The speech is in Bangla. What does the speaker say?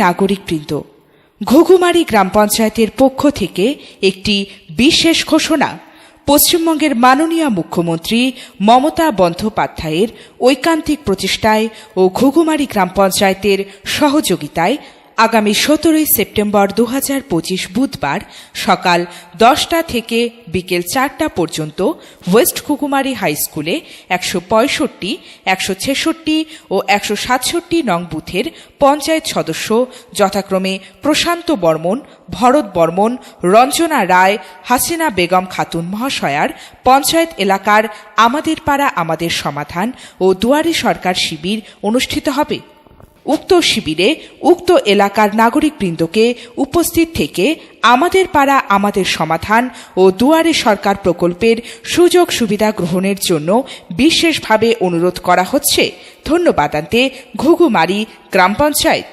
নাগরিকবৃন্দ, ঘুঘুমারি গ্রাম পঞ্চায়েতের পক্ষ থেকে একটি বিশেষ ঘোষণা। পশ্চিমবঙ্গের মাননীয় মুখ্যমন্ত্রী মমতা বন্দ্যোপাধ্যায়ের ঐকান্তিক প্রচেষ্টায় ও ঘুঘুমারি গ্রাম পঞ্চায়েতের সহযোগিতায় আগামী 17 সেপ্টেম্বর 2025 বুধবার সকাল 10টা থেকে বিকেল 4টা পর্যন্ত ওয়েস্ট ঘুঘুমারি হাই স্কুলে 165, 166 ও 167 নং বুথের পঞ্চায়েত সদস্য যথাক্রমে প্রশান্ত বর্মন, ভরত বর্মন, রঞ্জনা রায়, হাসিনা বেগম খাতুন মহাশয়ার পঞ্চায়েত এলাকার আমাদের পাড়া আমাদের সমাধান ও দুয়ারে সরকার শিবির অনুষ্ঠিত হবে। উক্ত শিবিরে উক্ত এলাকার নাগরিকবৃন্দকে উপস্থিত থেকে আমাদের পাড়া আমাদের সমাধান ও দুয়ারে সরকার প্রকল্পের সুযোগ সুবিধা গ্রহণের জন্য বিশেষভাবে অনুরোধ করা হচ্ছে। ধন্যবাদ। ঘুঘুমারি গ্রাম পঞ্চায়েত।